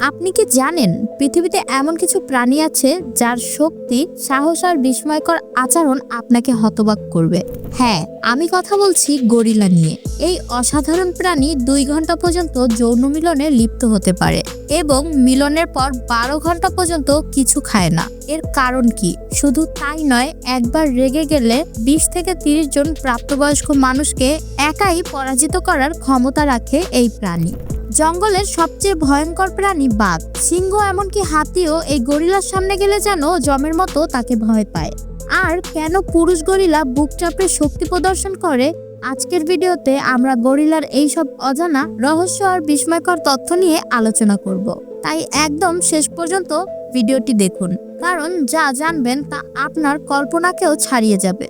আপনি কি জানেন পৃথিবীতে এমন কিছু প্রাণী আছে যার শক্তি, সাহস আর বিস্ময়কর আচরণ আপনাকে হতবাক করবে? হ্যাঁ, আমি কথা বলছি গরিলা নিয়ে। এই অসাধারণ প্রাণী 2 ঘন্টা পর্যন্ত যৌন মিলনে লিপ্ত হতে পারে এবং মিলনের পর 12 ঘন্টা পর্যন্ত কিছু খায় না। এর কারণ কি? শুধু তাই নয়, একবার রেগে গেলে 20 থেকে 30 জন প্রাপ্তবয়স্ক মানুষকে একাই পরাজিত করার ক্ষমতা রাখে এই প্রাণী। জঙ্গলের সবচেয়ে ভয়ঙ্কর প্রাণী বাঘ, সিংহ, এমনকি হাতিও এই গরিলার সামনে গেলে যেন জমের মতো তাকে ভয় পায়। আর কেন পুরুষ গরিলা বুক চাপড়ে শক্তি প্রদর্শন করে? আজকের ভিডিওতে আমরা গরিলার এই সব অজানা রহস্য আর বিস্ময়কর তথ্য নিয়ে আলোচনা করব। তাই একদম শেষ পর্যন্ত ভিডিওটি দেখুন, কারণ যা জানবেন তা আপনার কল্পনাকেও ছাড়িয়ে যাবে।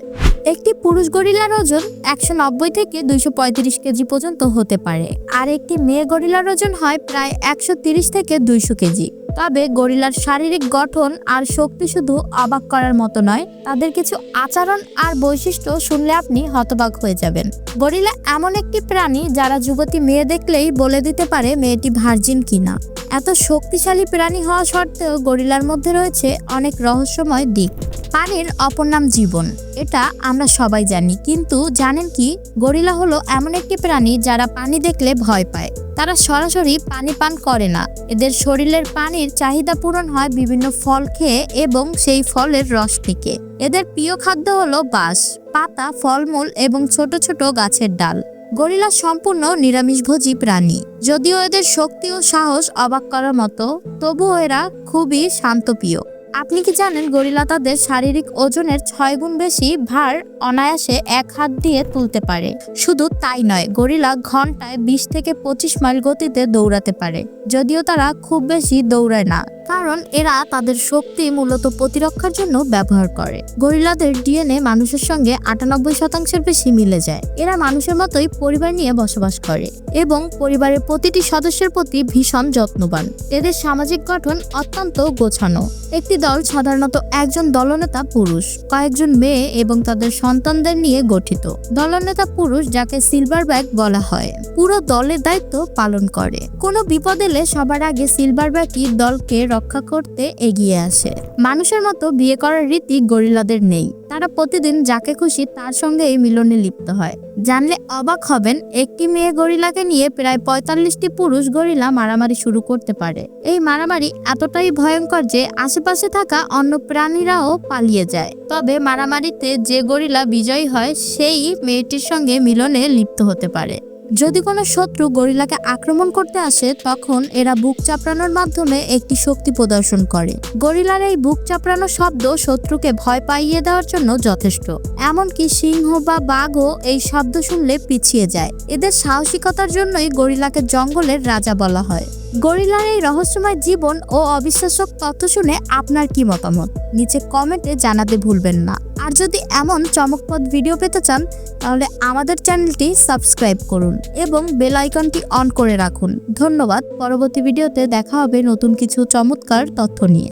একটি পুরুষ গরিলার ওজন 190 থেকে 235 কেজি পর্যন্ত হতে পারে, আর একটি মেয়ে গরিলার ওজন হয় প্রায় 130 থেকে 200 কেজি। তবে গরিলার শারীরিক গঠন আর শক্তি শুধু অবাক করার মতো নয়, তাদের কিছু আচরণ আর বৈশিষ্ট্য শুনলে আপনি হতবাক হয়ে যাবেন। গরিলা এমন একটি প্রাণী যারা যুবতী মেয়ে দেখলেই বলে দিতে পারে মেয়েটি ভার্জিন কিনা। এত শক্তিশালী প্রাণী হওয়া সত্ত্বেও গরিলার মধ্যে রয়েছে অনেক রহস্যময় দিক। পানির অপর নাম জীবন, এটা আমরা সবাই জানি, কিন্তু জানেন কি, গরিলা হলো এমন একটি প্রাণী যারা পানি দেখলে ভয় পায়। তারা সরাসরি পানি পান করে না, এদের শরীরের পানির চাহিদা পূরণ হয় বিভিন্ন ফল খেয়ে এবং সেই ফলের রস থেকে। এদের প্রিয় খাদ্য হলো বাঁশ, পাতা, ফলমূল এবং ছোট ছোট গাছের ডাল। গরিলা সম্পূর্ণ নিরামিষভোজী প্রাণী। যদিও এদের শক্তি ও সাহস অবাক করার মতো, তবুও এরা খুবই শান্তপ্রিয়। আপনি কি জানেন গরিলা তাদের শারীরিক ওজনের 6 গুণ বেশি ভার অনায়াসে এক হাত দিয়ে তুলতে পারে? শুধু তাই নয়, গরিলা ঘন্টায় 20 থেকে 25 মাইল গতিতে দৌড়াতে পারে। যদিও তারা খুব বেশি দৌড়ায় না, কারণ এরা তাদের শক্তি মূলত প্রতিরক্ষার জন্য ব্যবহার করে। গরিলাদের ডিএনএ মানুষের সঙ্গে 98% বেশি মিলে যায়। এরা মানুষের মতোই পরিবার নিয়ে বসবাস করে এবং পরিবারের প্রতিটি সদস্যের প্রতি ভীষণ যত্নবান। এদের সামাজিক গঠন অত্যন্ত গোছানো। একটি দল সাধারণত একজন দলনেতা পুরুষ, কয়েকজন মেয়ে এবং তাদের সন্তানদের নিয়ে গঠিত। দলনেতা পুরুষ, যাকে সিলভারব্যাক বলা হয়, পুরো দলের দায়িত্ব পালন করে। কোনো বিপদ এলে সবার আগে সিলভারব্যাকই দলকে রক্ষা করতে এগিয়ে আসে। মানুষের মতো বিয়ে করার রীতি গরিলাদের নেই। তারা প্রতিদিন যাকে খুশি তার সঙ্গে এই মিলনে লিপ্ত হয়। জানলে অবাক হবেন, একটি মেয়ে গরিলাকে নিয়ে প্রায় 45টি পুরুষ গরিলা মারামারি শুরু করতে পারে। এই মারামারি এতটাই ভয়ঙ্কর যে আশেপাশে থাকা অন্য প্রাণীরাও পালিয়ে যায়। তবে মারামারিতে যে গরিলা বিজয়ী হয় সেই মেয়েটির সঙ্গে মিলনে লিপ্ত হতে পারে। যদি কোনো শত্রু গরিলাকে আক্রমণ করতে আসে, তখন এরা বুক চাপড়ানোর মাধ্যমে একটি শক্তি প্রদর্শন করে। গরিলার এই বুক চাপড়ানো শব্দ শত্রুকে ভয় পাইয়ে দেওয়ার জন্য যথেষ্ট। এমনকি সিংহ বা বাঘও এই শব্দ শুনলে পিছিয়ে যায়। এদের সাহসিকতার জন্যই গরিলাকে জঙ্গলের রাজা বলা হয়। গরিলার এই রহস্যময় জীবন ও অবিশ্বাস্য তথ্য শুনে আপনার কি মতামত? নিচে কমেন্টে জানাতে ভুলবেন না। আর যদি এমন চমকপ্রদ ভিডিও পেতে চান, তাহলে আমাদের চ্যানেলটি সাবস্ক্রাইব করুন এবং বেল আইকনটি অন করে রাখুন। ধন্যবাদ। পরবর্তী ভিডিওতে দেখা হবে নতুন কিছু চমৎকার তথ্য নিয়ে।